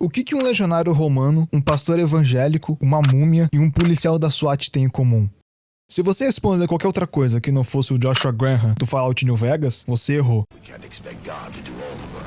O que um legionário romano, um pastor evangélico, uma múmia e um policial da SWAT têm em comum? Se você responder qualquer outra coisa que não fosse o Joshua Graham do Fallout New Vegas, você errou.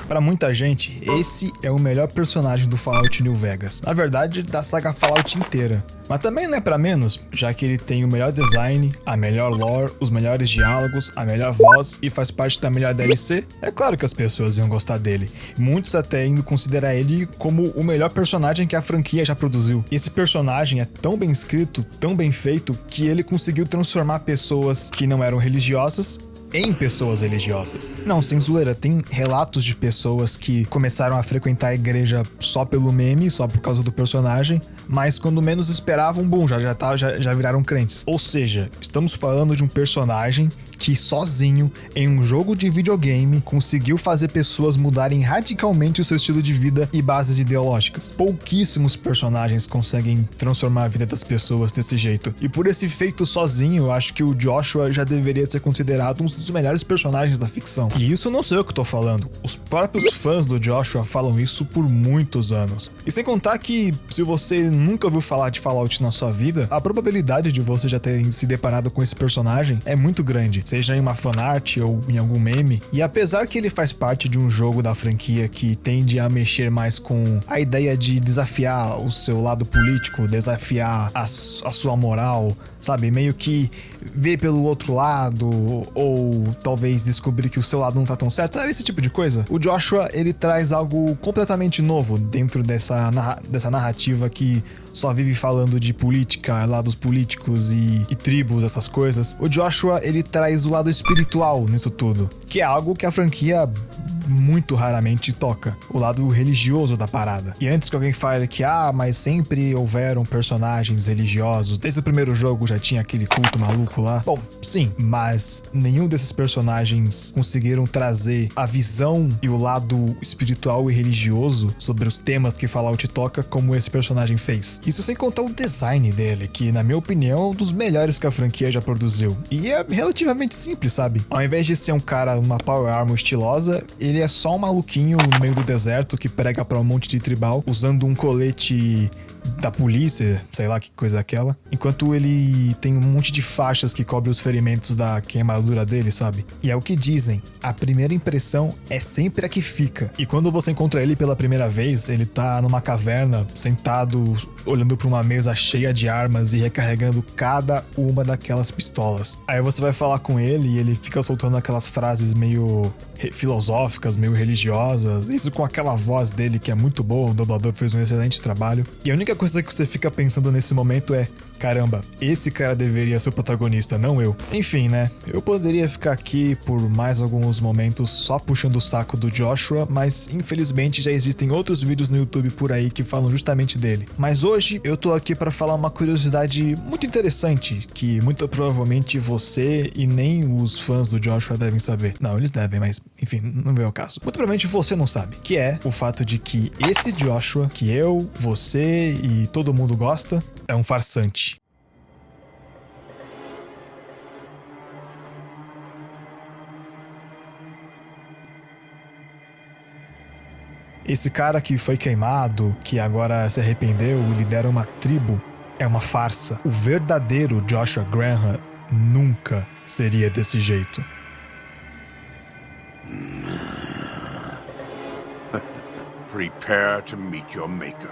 Pra muita gente, esse é o melhor personagem do Fallout New Vegas. Na verdade, da saga Fallout inteira. Mas também não é pra menos, já que ele tem o melhor design, a melhor lore, os melhores diálogos, a melhor voz e faz parte da melhor DLC. É claro que as pessoas iam gostar dele. Muitos até indo considerar ele como o melhor personagem que a franquia já produziu. Esse personagem é tão bem escrito, tão bem feito, que ele conseguiu transformar pessoas que não eram religiosas em pessoas religiosas. Não, sem zoeira, tem relatos de pessoas que começaram a frequentar a igreja só pelo meme, só por causa do personagem, mas quando menos esperavam, já viraram crentes. Ou seja, estamos falando de um personagem que sozinho, em um jogo de videogame, conseguiu fazer pessoas mudarem radicalmente o seu estilo de vida e bases ideológicas. Pouquíssimos personagens conseguem transformar a vida das pessoas desse jeito. E por esse feito sozinho, eu acho que o Joshua já deveria ser considerado um dos melhores personagens da ficção. E isso não sou eu que tô falando. Os próprios fãs do Joshua falam isso por muitos anos. E sem contar que, se você nunca ouviu falar de Fallout na sua vida, a probabilidade de você já ter se deparado com esse personagem é muito grande, seja em uma fanart ou em algum meme. E apesar que ele faz parte de um jogo da franquia que tende a mexer mais com a ideia de desafiar o seu lado político, desafiar a sua moral, sabe? Meio que ver pelo outro lado, ou talvez descobrir que o seu lado não tá tão certo, sabe? Esse tipo de coisa. O Joshua, ele traz algo completamente novo dentro dessa narrativa que só vive falando de política, lados políticos e tribos, essas coisas. O Joshua, ele traz o lado espiritual nisso tudo, que é algo que a franquia muito raramente toca, o lado religioso da parada. E antes que alguém fale que, mas sempre houveram personagens religiosos, desde o primeiro jogo já tinha aquele culto maluco lá. Bom, sim, mas nenhum desses personagens conseguiram trazer a visão e o lado espiritual e religioso sobre os temas que Fallout toca como esse personagem fez. Isso sem contar o design dele, que na minha opinião é um dos melhores que a franquia já produziu. E é relativamente simples, sabe? Ao invés de ser um cara numa power armor estilosa, ele é só um maluquinho no meio do deserto que prega pra um monte de tribal, usando um colete da polícia, sei lá que coisa é aquela, enquanto ele tem um monte de faixas que cobrem os ferimentos da queimadura dele, sabe? E é o que dizem, a primeira impressão é sempre a que fica. E quando você encontra ele pela primeira vez, ele tá numa caverna, sentado, olhando pra uma mesa cheia de armas e recarregando cada uma daquelas pistolas. Aí você vai falar com ele e ele fica soltando aquelas frases meio filosóficas, meio religiosas, isso com aquela voz dele que é muito boa, o dublador fez um excelente trabalho. E a única coisa que você fica pensando nesse momento é: caramba, esse cara deveria ser o protagonista, não eu. Enfim, né? Eu poderia ficar aqui por mais alguns momentos só puxando o saco do Joshua, mas infelizmente já existem outros vídeos no YouTube por aí que falam justamente dele. Mas hoje eu tô aqui pra falar uma curiosidade muito interessante, que muito provavelmente você e nem os fãs do Joshua devem saber. Não, eles devem, mas enfim, não vem ao caso. Muito provavelmente você não sabe, que é o fato de que esse Joshua, que eu, você e todo mundo gosta, é um farsante. Esse cara que foi queimado, que agora se arrependeu e lidera uma tribo, é uma farsa. O verdadeiro Joshua Graham nunca seria desse jeito. Prepare to meet your maker.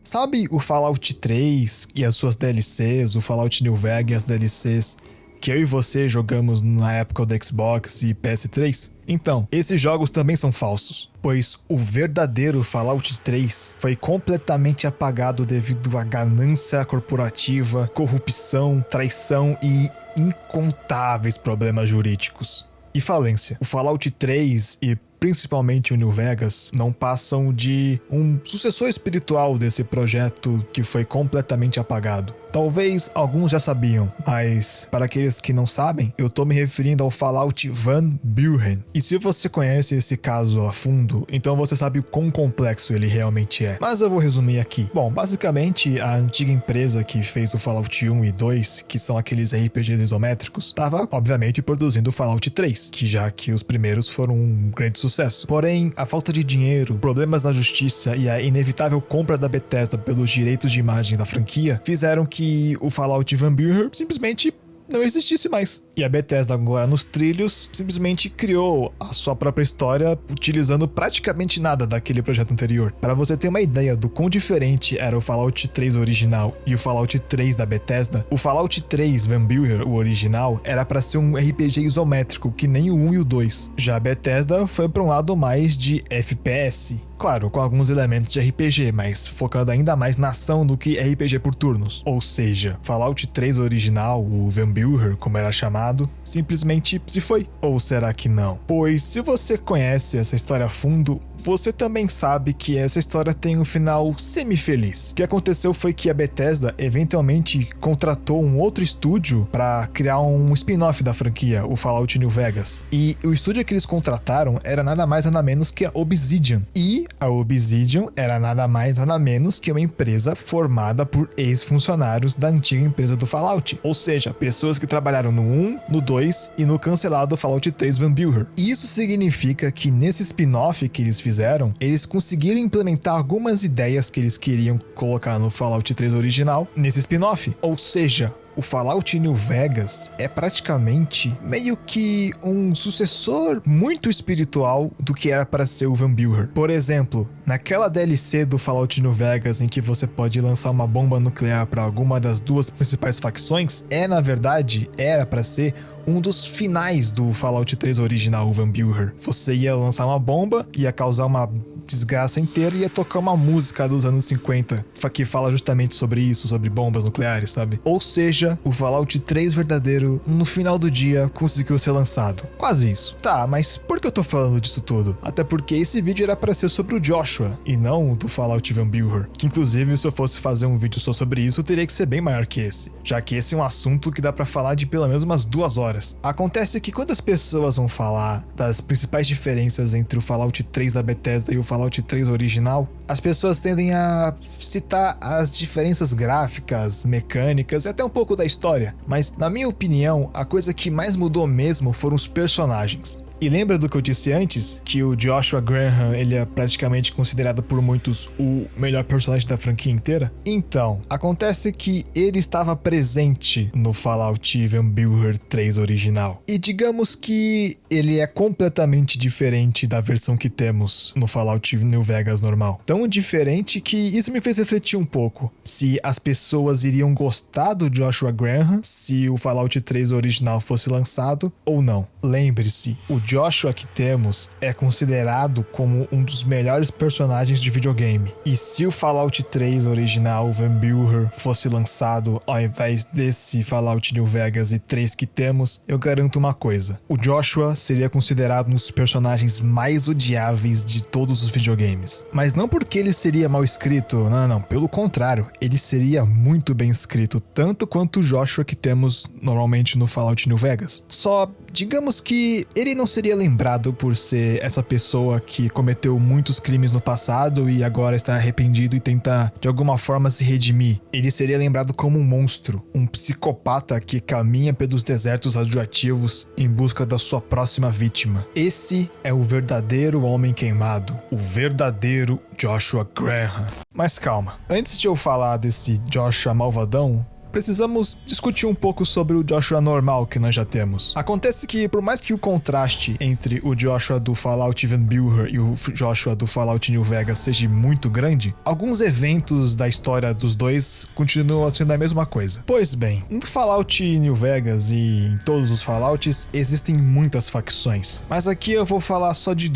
Sabe o Fallout 3 e as suas DLCs, o Fallout New Vegas e as DLCs que eu e você jogamos na época do Xbox e PS3? Então, esses jogos também são falsos, pois o verdadeiro Fallout 3 foi completamente apagado devido à ganância corporativa, corrupção, traição e incontáveis problemas jurídicos. E falência. O Fallout 3 e principalmente o New Vegas não passam de um sucessor espiritual desse projeto que foi completamente apagado. Talvez alguns já sabiam, mas para aqueles que não sabem, eu tô me referindo ao Fallout Van Buren. E se você conhece esse caso a fundo, então você sabe o quão complexo ele realmente é. Mas eu vou resumir aqui. Bom, basicamente a antiga empresa que fez o Fallout 1 e 2, que são aqueles RPGs isométricos, estava obviamente produzindo o Fallout 3, já que os primeiros foram um grande sucesso. Porém, a falta de dinheiro, problemas na justiça e a inevitável compra da Bethesda pelos direitos de imagem da franquia fizeram que o Fallout Van Buren simplesmente não existisse mais. E a Bethesda, agora nos trilhos, simplesmente criou a sua própria história utilizando praticamente nada daquele projeto anterior. Para você ter uma ideia do quão diferente era o Fallout 3 original e o Fallout 3 da Bethesda, o Fallout 3 Van Buren, o original, era para ser um RPG isométrico, que nem o 1 e o 2. Já a Bethesda foi para um lado mais de FPS. Claro, com alguns elementos de RPG, mas focando ainda mais na ação do que RPG por turnos. Ou seja, Fallout 3 original, o Van Buren, como era chamado, simplesmente se foi. Ou será que não? Pois se você conhece essa história a fundo, você também sabe que essa história tem um final semi-feliz. O que aconteceu foi que a Bethesda eventualmente contratou um outro estúdio para criar um spin-off da franquia, o Fallout New Vegas. E o estúdio que eles contrataram era nada mais nada menos que a Obsidian. E a Obsidian era nada mais nada menos que uma empresa formada por ex-funcionários da antiga empresa do Fallout. Ou seja, pessoas que trabalharam no 1, no 2 e no cancelado Fallout 3 Van Buren. Isso significa que nesse spin-off que eles fizeram, eles conseguiram implementar algumas ideias que eles queriam colocar no Fallout 3 original nesse spin-off. Ou seja, o Fallout New Vegas é praticamente meio que um sucessor muito espiritual do que era para ser o Van Buren. Por exemplo, naquela DLC do Fallout New Vegas em que você pode lançar uma bomba nuclear para alguma das duas principais facções, na verdade, era para ser um dos finais do Fallout 3 original, o Van Buren. Você ia lançar uma bomba, ia causar uma desgraça inteira e ia tocar uma música dos anos 50 que fala justamente sobre isso, sobre bombas nucleares, sabe? Ou seja, o Fallout 3 verdadeiro, no final do dia, conseguiu ser lançado. Quase isso. Tá, mas por que eu tô falando disso tudo? Até porque esse vídeo era pra ser sobre o Joshua, e não do Fallout Van Buren. Que inclusive, se eu fosse fazer um vídeo só sobre isso, teria que ser bem maior que esse. Já que esse é um assunto que dá pra falar de pelo menos umas 2 horas. Acontece que quando as pessoas vão falar das principais diferenças entre o Fallout 3 da Bethesda e o Fallout 3 original, as pessoas tendem a citar as diferenças gráficas, mecânicas e até um pouco da história. Mas, na minha opinião, a coisa que mais mudou mesmo foram os personagens. E lembra do que eu disse antes? Que o Joshua Graham, ele é praticamente considerado por muitos o melhor personagem da franquia inteira? Então, acontece que ele estava presente no Fallout Van Buren 3 original. E digamos que ele é completamente diferente da versão que temos no Fallout New Vegas normal. Tão diferente que isso me fez refletir um pouco. Se as pessoas iriam gostar do Joshua Graham se o Fallout 3 original fosse lançado ou não. Lembre-se, o Joshua que temos é considerado como um dos melhores personagens de videogame. E se o Fallout 3 original Van Buren fosse lançado ao invés desse Fallout New Vegas e 3 que temos, eu garanto uma coisa: o Joshua seria considerado um dos personagens mais odiáveis de todos os videogames. Mas não porque ele seria mal escrito, não. Pelo contrário, ele seria muito bem escrito, tanto quanto o Joshua que temos normalmente no Fallout New Vegas. Só, digamos que ele não seria lembrado por ser essa pessoa que cometeu muitos crimes no passado e agora está arrependido e tenta de alguma forma se redimir. Ele seria lembrado como um monstro, um psicopata que caminha pelos desertos radioativos em busca da sua próxima vítima. Esse é o verdadeiro homem queimado, o verdadeiro Joshua Graham. Mas calma, antes de eu falar desse Joshua malvadão, precisamos discutir um pouco sobre o Joshua normal que nós já temos. Acontece que, por mais que o contraste entre o Joshua do Fallout Van Buren e o Joshua do Fallout New Vegas seja muito grande, alguns eventos da história dos dois continuam sendo a mesma coisa. Pois bem, no Fallout New Vegas e em todos os Fallouts existem muitas facções, mas aqui eu vou falar só de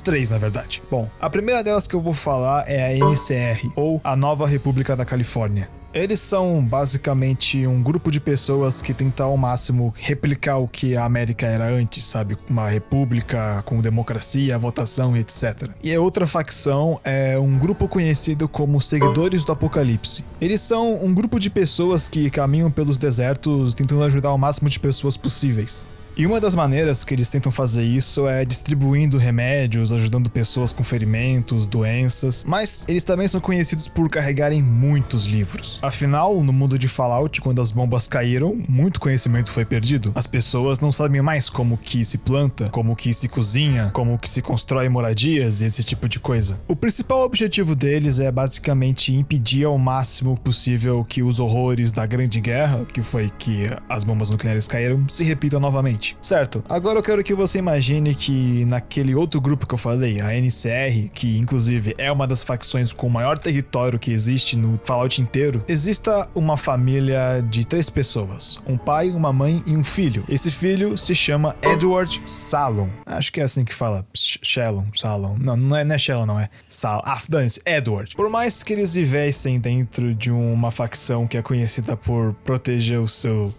3 na verdade. Bom, a primeira delas que eu vou falar é a NCR, ou a Nova República da Califórnia. Eles são basicamente um grupo de pessoas que tentam ao máximo replicar o que a América era antes, sabe? Uma república com democracia, votação e etc. E a outra facção é um grupo conhecido como Seguidores do Apocalipse. Eles são um grupo de pessoas que caminham pelos desertos tentando ajudar o máximo de pessoas possíveis. E uma das maneiras que eles tentam fazer isso é distribuindo remédios, ajudando pessoas com ferimentos, doenças, mas eles também são conhecidos por carregarem muitos livros. Afinal, no mundo de Fallout, quando as bombas caíram, muito conhecimento foi perdido. As pessoas não sabem mais como que se planta, como que se cozinha, como que se constrói moradias e esse tipo de coisa. O principal objetivo deles é basicamente impedir ao máximo possível que os horrores da Grande Guerra, que foi que as bombas nucleares caíram, se repitam novamente. Certo, agora eu quero que você imagine que naquele outro grupo que eu falei, a NCR, que inclusive é uma das facções com o maior território que existe no Fallout inteiro, exista uma família de 3 pessoas, um pai, uma mãe e um filho. Esse filho se chama Edward Salom. Acho que é assim que fala, Salom. Não é Shallon, não é Salom. Dane-se, Edward. Por mais que eles vivessem dentro de uma facção que é conhecida por proteger os seus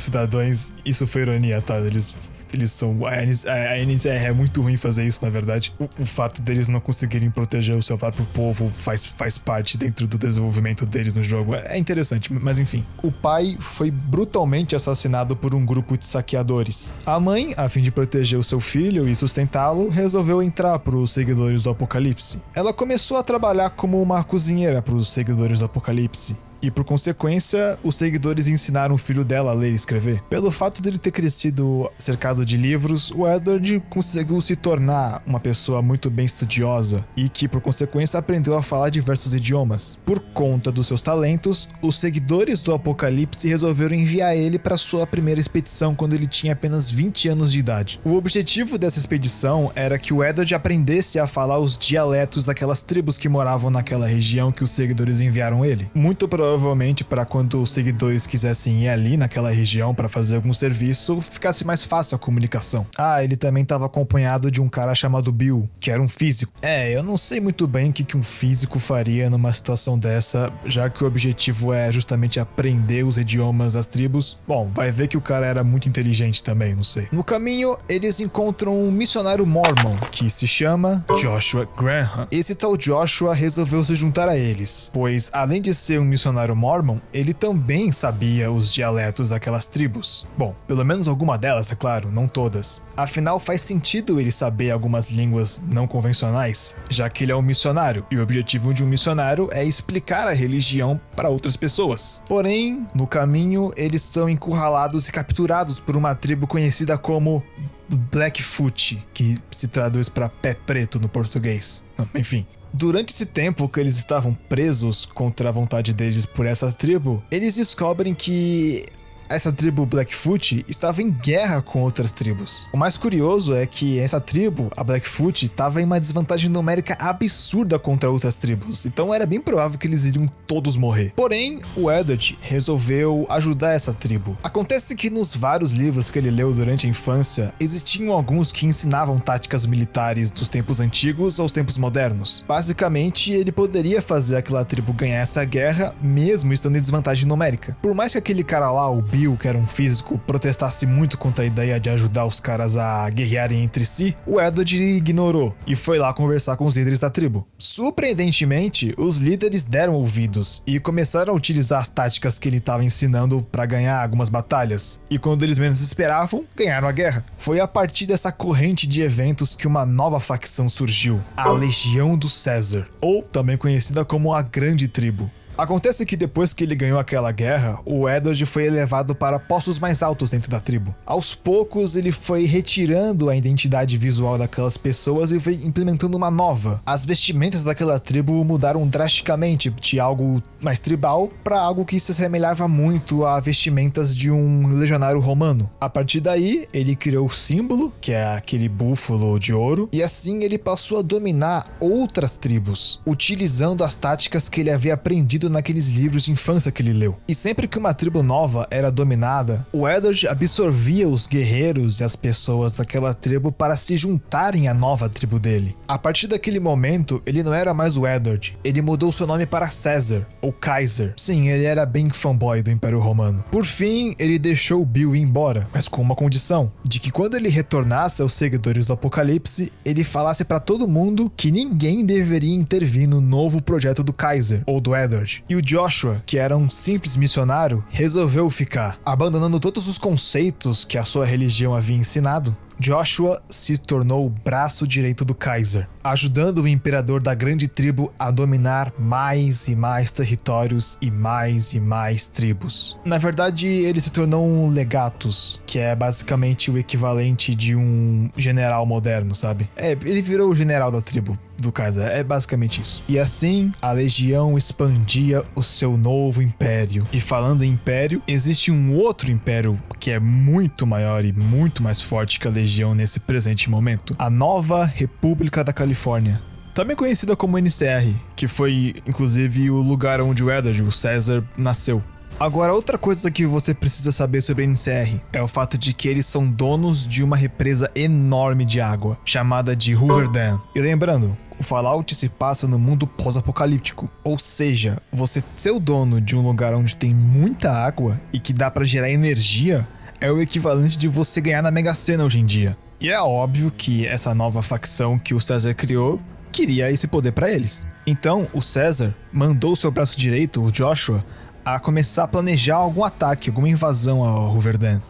cidadãos, isso foi ironia, tá? Eles são... A NCR é muito ruim fazer isso, na verdade. O fato deles não conseguirem proteger o seu próprio povo faz parte dentro do desenvolvimento deles no jogo. É interessante, mas enfim. O pai foi brutalmente assassinado por um grupo de saqueadores. A mãe, a fim de proteger o seu filho e sustentá-lo, resolveu entrar para os Seguidores do Apocalipse. Ela começou a trabalhar como uma cozinheira para os Seguidores do Apocalipse. E por consequência, os seguidores ensinaram o filho dela a ler e escrever. Pelo fato dele ter crescido cercado de livros, o Edward conseguiu se tornar uma pessoa muito bem estudiosa e que, por consequência, aprendeu a falar diversos idiomas. Por conta dos seus talentos, os seguidores do Apocalipse resolveram enviar ele para sua primeira expedição quando ele tinha apenas 20 anos de idade. O objetivo dessa expedição era que o Edward aprendesse a falar os dialetos daquelas tribos que moravam naquela região que os seguidores enviaram ele. Muito provavelmente para quando os seguidores quisessem ir ali naquela região para fazer algum serviço, ficasse mais fácil a comunicação. Ele também estava acompanhado de um cara chamado Bill, que era um físico. Eu não sei muito bem o que um físico faria numa situação dessa, já que o objetivo é justamente aprender os idiomas das tribos. Bom, vai ver que o cara era muito inteligente também, não sei. No caminho, eles encontram um missionário mormon, que se chama Joshua Graham. Esse tal Joshua resolveu se juntar a eles, pois além de ser um missionário mormon, ele também sabia os dialetos daquelas tribos. Bom, pelo menos alguma delas, é claro, não todas. Afinal, faz sentido ele saber algumas línguas não convencionais, já que ele é um missionário, e o objetivo de um missionário é explicar a religião para outras pessoas. Porém, no caminho, eles são encurralados e capturados por uma tribo conhecida como Blackfoot, que se traduz para pé preto no português. Enfim. Durante esse tempo que eles estavam presos contra a vontade deles por essa tribo, eles descobrem que essa tribo Blackfoot estava em guerra com outras tribos. O mais curioso é que essa tribo, a Blackfoot, estava em uma desvantagem numérica absurda contra outras tribos, então era bem provável que eles iriam todos morrer. Porém, o Edward resolveu ajudar essa tribo. Acontece que nos vários livros que ele leu durante a infância, existiam alguns que ensinavam táticas militares dos tempos antigos aos tempos modernos. Basicamente, ele poderia fazer aquela tribo ganhar essa guerra, mesmo estando em desvantagem numérica. Por mais que aquele cara lá, o Bill, que era um físico, protestasse muito contra a ideia de ajudar os caras a guerrearem entre si, o Edward ignorou e foi lá conversar com os líderes da tribo. Surpreendentemente, os líderes deram ouvidos e começaram a utilizar as táticas que ele estava ensinando para ganhar algumas batalhas. E quando eles menos esperavam, ganharam a guerra. Foi a partir dessa corrente de eventos que uma nova facção surgiu, a Legião do César, ou também conhecida como a Grande Tribo. Acontece que depois que ele ganhou aquela guerra, o Edward foi elevado para postos mais altos dentro da tribo. Aos poucos, ele foi retirando a identidade visual daquelas pessoas e foi implementando uma nova. As vestimentas daquela tribo mudaram drasticamente de algo mais tribal para algo que se assemelhava muito a vestimentas de um legionário romano. A partir daí, ele criou o símbolo, que é aquele búfalo de ouro, e assim ele passou a dominar outras tribos, utilizando as táticas que ele havia aprendido lido naqueles livros de infância que ele leu. E sempre que uma tribo nova era dominada, o Eddard absorvia os guerreiros e as pessoas daquela tribo para se juntarem à nova tribo dele. A partir daquele momento, ele não era mais o Eddard, ele mudou seu nome para Caesar, ou Kaiser. Sim, ele era bem fanboy do Império Romano. Por fim, ele deixou Bill ir embora, mas com uma condição, de que quando ele retornasse aos seguidores do Apocalipse, ele falasse para todo mundo que ninguém deveria intervir no novo projeto do Kaiser, ou do Eddard. E o Joshua, que era um simples missionário, resolveu ficar, abandonando todos os conceitos que a sua religião havia ensinado. Joshua se tornou o braço direito do Kaiser, ajudando o imperador da grande tribo a dominar mais e mais territórios e mais tribos. Na verdade, ele se tornou um legatus, que é basicamente o equivalente de um general moderno, sabe? Ele virou o general da tribo do Kaiser, é basicamente isso. E assim, a legião expandia o seu novo império. E falando em império, existe um outro império que é muito maior e muito mais forte que a legião nesse presente momento. A Nova República da Califórnia, também conhecida como NCR, que foi inclusive o lugar onde o Eddard, o Caesar, nasceu. Agora, outra coisa que você precisa saber sobre a NCR é o fato de que eles são donos de uma represa enorme de água, chamada de Hoover Dam. E lembrando, o Fallout se passa no mundo pós-apocalíptico, ou seja, você ser o dono de um lugar onde tem muita água e que dá pra gerar energia é o equivalente de você ganhar na Mega Sena hoje em dia. E é óbvio que essa nova facção que o Caesar criou queria esse poder pra eles. Então, o Caesar mandou seu braço direito, o Joshua, a começar a planejar algum ataque, alguma invasão ao Hoover Dam.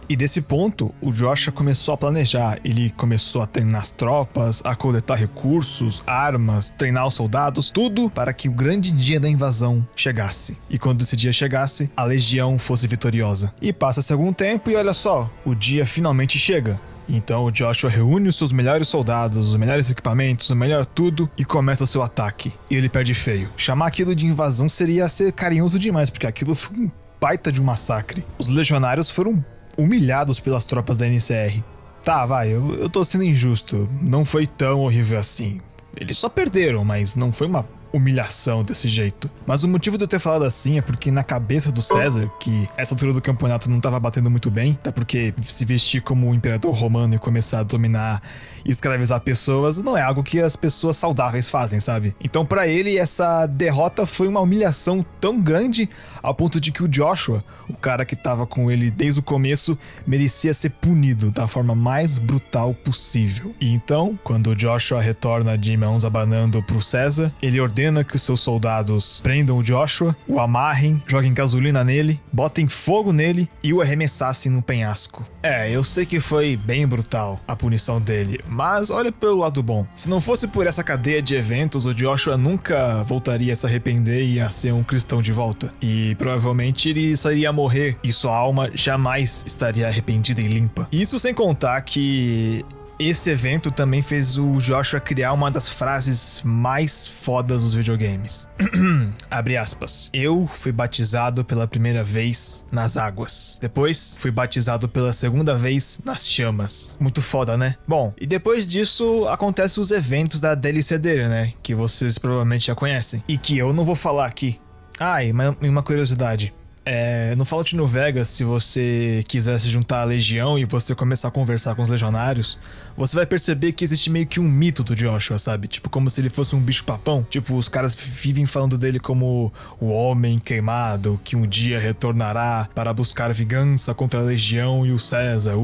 E desse ponto, o Joshua começou a planejar. Ele começou a treinar as tropas, a coletar recursos, armas, treinar os soldados, tudo para que o grande dia da invasão chegasse. E quando esse dia chegasse, a legião fosse vitoriosa. E passa-se algum tempo e olha só, o dia finalmente chega. Então o Joshua reúne os seus melhores soldados, os melhores equipamentos, o melhor tudo e começa o seu ataque. E ele perde feio. Chamar aquilo de invasão seria ser carinhoso demais, porque aquilo foi um baita de um massacre. Os legionários foram humilhados pelas tropas da NCR. Tá, vai, eu tô sendo injusto. Não foi tão horrível assim. Eles só perderam, mas não foi uma humilhação desse jeito. Mas o motivo de eu ter falado assim é porque na cabeça do Caesar, que essa altura do campeonato não tava batendo muito bem, até porque se vestir como um imperador romano e começar a dominar e escravizar pessoas não é algo que as pessoas saudáveis fazem, sabe? Então pra ele essa derrota foi uma humilhação tão grande ao ponto de que o Joshua, o cara que tava com ele desde o começo, merecia ser punido da forma mais brutal possível. E então, quando o Joshua retorna de mãos abanando pro Caesar, ele ordena que os seus soldados prendam o Joshua, o amarrem, joguem gasolina nele, botem fogo nele e o arremessassem no penhasco. Eu sei que foi bem brutal a punição dele, mas olha pelo lado bom. Se não fosse por essa cadeia de eventos, o Joshua nunca voltaria a se arrepender e a ser um cristão de volta. E provavelmente ele só iria morrer e sua alma jamais estaria arrependida e limpa. Isso sem contar que esse evento também fez o Joshua criar uma das frases mais fodas dos videogames. Abre aspas. Eu fui batizado pela primeira vez nas águas. Depois, fui batizado pela segunda vez nas chamas. Muito foda, né? Bom, e depois disso, acontecem os eventos da DLC dele, né? Que vocês provavelmente já conhecem. E que eu não vou falar aqui. E uma curiosidade. No Fallout New Vegas, se você quiser se juntar à Legião e você começar a conversar com os legionários, você vai perceber que existe meio que um mito do Joshua, sabe? Tipo, como se ele fosse um bicho-papão. Tipo, os caras vivem falando dele como o homem queimado, que um dia retornará para buscar vingança contra a Legião e o Caesar.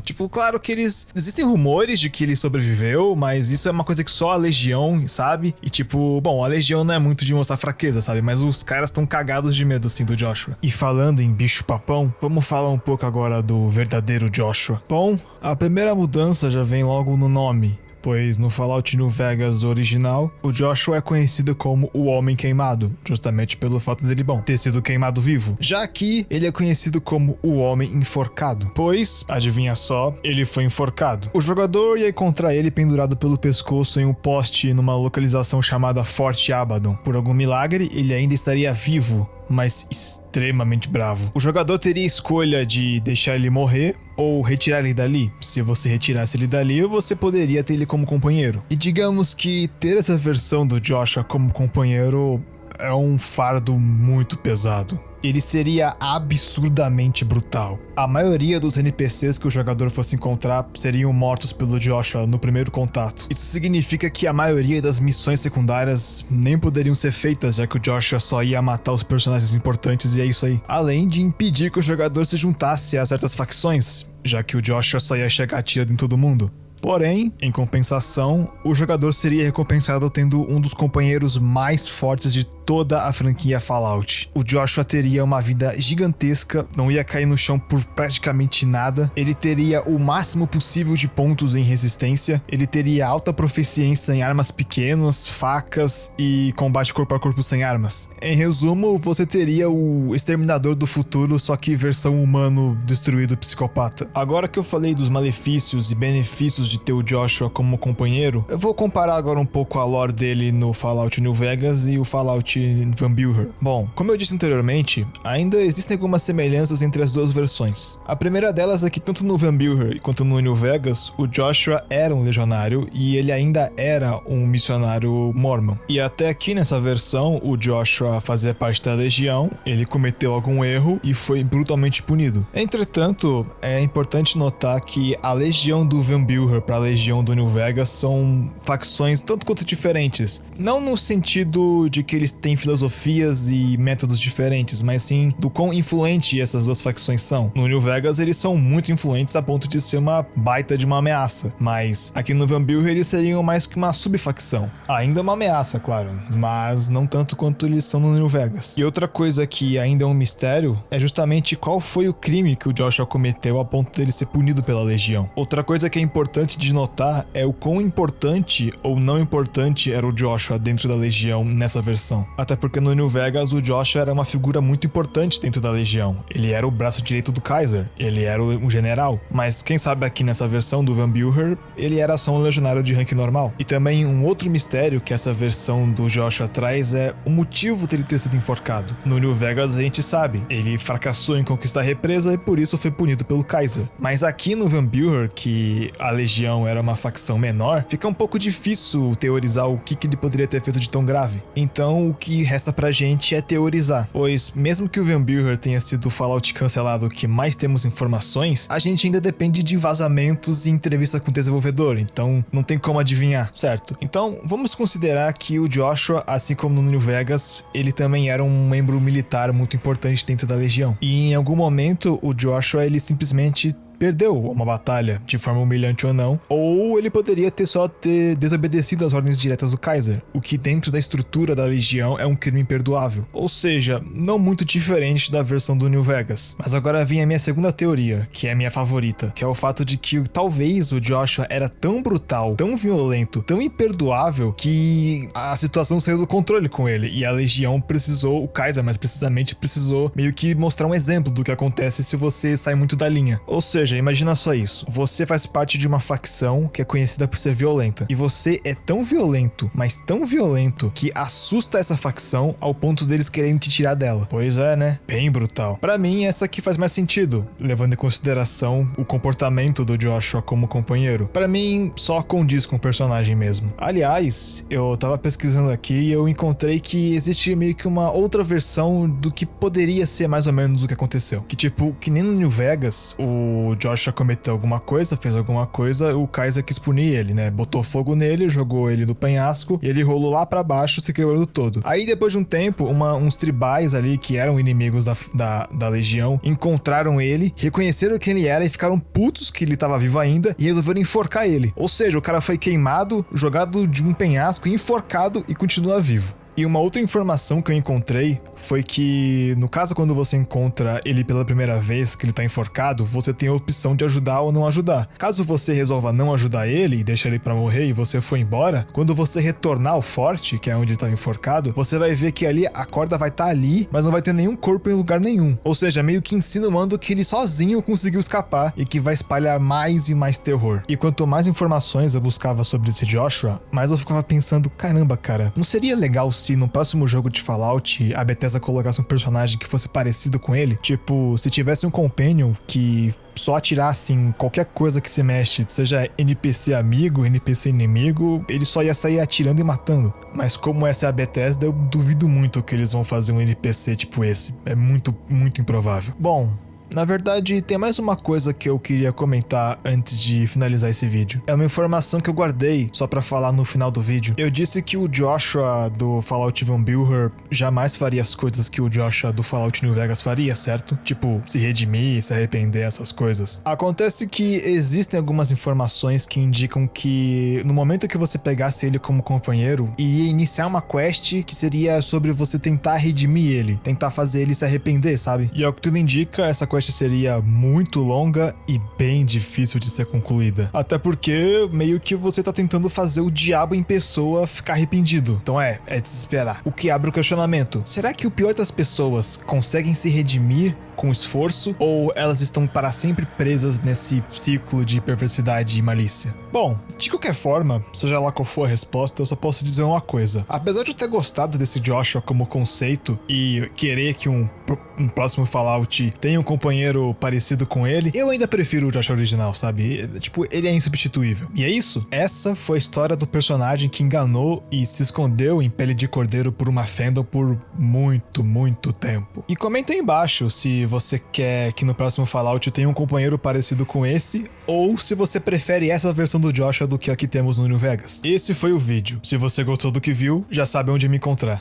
Tipo, claro que existem rumores de que ele sobreviveu, mas isso é uma coisa que só a Legião sabe. E tipo, bom, a Legião não é muito de mostrar fraqueza, sabe? Mas os caras estão cagados de medo, assim, do Joshua. E falando em bicho-papão, vamos falar um pouco agora do verdadeiro Joshua. Bom, a primeira mudança já vem logo no nome, pois no Fallout New Vegas original, o Joshua é conhecido como o Homem Queimado, justamente pelo fato dele, ter sido queimado vivo. Já aqui, ele é conhecido como o Homem Enforcado, pois, adivinha só, ele foi enforcado. O jogador ia encontrar ele pendurado pelo pescoço em um poste numa localização chamada Forte Abaddon. Por algum milagre, ele ainda estaria vivo, mas extremamente bravo. O jogador teria a escolha de deixar ele morrer ou retirar ele dali. Se você retirasse ele dali, você poderia ter ele como companheiro. E digamos que ter essa versão do Joshua como companheiro é um fardo muito pesado. Ele seria absurdamente brutal. A maioria dos NPCs que o jogador fosse encontrar seriam mortos pelo Joshua no primeiro contato. Isso significa que a maioria das missões secundárias nem poderiam ser feitas, já que o Joshua só ia matar os personagens importantes e é isso aí. Além de impedir que o jogador se juntasse a certas facções, já que o Joshua só ia chegar atirando em todo mundo. Porém, em compensação, o jogador seria recompensado tendo um dos companheiros mais fortes de toda a franquia Fallout. O Joshua teria uma vida gigantesca, não ia cair no chão por praticamente nada, ele teria o máximo possível de pontos em resistência, ele teria alta proficiência em armas pequenas, facas e combate corpo a corpo sem armas. Em resumo, você teria o Exterminador do Futuro, só que versão humano destruído psicopata. Agora que eu falei dos malefícios e benefícios de ter o Joshua como companheiro, eu vou comparar agora um pouco a lore dele no Fallout New Vegas e o Fallout Van Buren. Bom, como eu disse anteriormente, ainda existem algumas semelhanças entre as duas versões. A primeira delas é que tanto no Van Buren quanto no New Vegas, o Joshua era um legionário e ele ainda era um missionário mormon. E até aqui nessa versão, o Joshua fazia parte da legião, ele cometeu algum erro e foi brutalmente punido. Entretanto, é importante notar que a legião do Van Buren para a legião do New Vegas são facções tanto quanto diferentes. Não no sentido de que eles têm filosofias e métodos diferentes, mas sim do quão influente essas duas facções são. No New Vegas eles são muito influentes a ponto de ser uma baita de uma ameaça, mas aqui no Van Buren eles seriam mais que uma subfacção. Ainda uma ameaça, claro, mas não tanto quanto eles são no New Vegas. E outra coisa que ainda é um mistério é justamente qual foi o crime que o Joshua cometeu a ponto dele ser punido pela legião. Outra coisa que é importante de notar é o quão importante ou não importante era o Joshua dentro da legião nessa versão. Até porque no New Vegas o Joshua era uma figura muito importante dentro da legião. Ele era o braço direito do Kaiser, ele era um general. Mas quem sabe aqui nessa versão do Van Buren, ele era só um legionário de rank normal. E também um outro mistério que essa versão do Joshua traz é o motivo dele ter sido enforcado. No New Vegas a gente sabe, ele fracassou em conquistar a represa e por isso foi punido pelo Kaiser. Mas aqui no Van Buren, que a legião era uma facção menor, fica um pouco difícil teorizar o que ele poderia ter feito de tão grave. Então o que resta pra gente é teorizar, pois mesmo que o Van Buren tenha sido o Fallout cancelado que mais temos informações, a gente ainda depende de vazamentos e entrevista com o desenvolvedor, então não tem como adivinhar, certo? Então vamos considerar que o Joshua, assim como no New Vegas, ele também era um membro militar muito importante dentro da legião. E em algum momento o Joshua ele simplesmente perdeu uma batalha, de forma humilhante ou não, ou ele poderia só ter desobedecido às ordens diretas do Kaiser, o que dentro da estrutura da legião é um crime imperdoável. Ou seja, não muito diferente da versão do New Vegas. Mas agora vem a minha segunda teoria, que é a minha favorita, que é o fato de que talvez o Joshua era tão brutal, tão violento, tão imperdoável, que a situação saiu do controle com ele, e a legião precisou, o Kaiser mais precisamente, precisou meio que mostrar um exemplo do que acontece se você sai muito da linha. Ou seja, imagina só isso, você faz parte de uma facção que é conhecida por ser violenta, e você é tão violento, mas tão violento, que assusta essa facção ao ponto deles quererem te tirar dela. Pois é, né? Bem brutal. Pra mim, essa aqui faz mais sentido, levando em consideração o comportamento do Joshua como companheiro. Pra mim, só condiz com o personagem mesmo. Aliás, eu tava pesquisando aqui e eu encontrei que existe meio que uma outra versão do que poderia ser mais ou menos o que aconteceu. Que tipo, que nem no New Vegas, o Joshua cometeu alguma coisa, fez alguma coisa, o Kaiser quis punir ele, né? Botou fogo nele, jogou ele do penhasco e ele rolou lá pra baixo, se quebrando todo. Aí depois de um tempo, uns tribais ali que eram inimigos da legião encontraram ele, reconheceram quem ele era e ficaram putos que ele tava vivo ainda e resolveram enforcar ele. Ou seja, o cara foi queimado, jogado de um penhasco, enforcado e continua vivo. E uma outra informação que eu encontrei foi que, no caso quando você encontra ele pela primeira vez, que ele tá enforcado, você tem a opção de ajudar ou não ajudar. Caso você resolva não ajudar ele e deixar ele pra morrer e você for embora, quando você retornar ao forte, que é onde ele tava enforcado, você vai ver que ali a corda vai estar ali, mas não vai ter nenhum corpo em lugar nenhum. Ou seja, meio que insinuando que ele sozinho conseguiu escapar e que vai espalhar mais e mais terror. E quanto mais informações eu buscava sobre esse Joshua, mais eu ficava pensando, caramba, cara, não seria legal se no próximo jogo de Fallout a Bethesda colocasse um personagem que fosse parecido com ele. Tipo, se tivesse um companion que só atirasse em qualquer coisa que se mexe, seja NPC amigo, NPC inimigo, ele só ia sair atirando e matando. Mas como essa é a Bethesda, eu duvido muito que eles vão fazer um NPC tipo esse. É muito, muito improvável. Bom, na verdade, tem mais uma coisa que eu queria comentar antes de finalizar esse vídeo. É uma informação que eu guardei só pra falar no final do vídeo. Eu disse que o Joshua do Fallout Van Buren jamais faria as coisas que o Joshua do Fallout New Vegas faria, certo? Tipo, se redimir, se arrepender, essas coisas. Acontece que existem algumas informações que indicam que no momento que você pegasse ele como companheiro, iria iniciar uma quest que seria sobre você tentar redimir ele, tentar fazer ele se arrepender, sabe? E ao que tudo indica, essa quest seria muito longa e bem difícil de ser concluída. Até porque meio que você tá tentando fazer o diabo em pessoa ficar arrependido. Então é de se esperar. O que abre o questionamento: será que o pior das pessoas conseguem se redimir com esforço, ou elas estão para sempre presas nesse ciclo de perversidade e malícia? Bom, de qualquer forma, seja lá qual for a resposta, eu só posso dizer uma coisa. Apesar de eu ter gostado desse Joshua como conceito e querer que um próximo Fallout tenha um companheiro parecido com ele, eu ainda prefiro o Joshua original, sabe? Tipo, ele é insubstituível. E é isso. Essa foi a história do personagem que enganou e se escondeu em pele de cordeiro por uma fenda por muito, muito tempo. E comenta aí embaixo se você quer que no próximo Fallout tenha um companheiro parecido com esse, ou se você prefere essa versão do Joshua do que a que temos no New Vegas. Esse foi o vídeo. Se você gostou do que viu, já sabe onde me encontrar.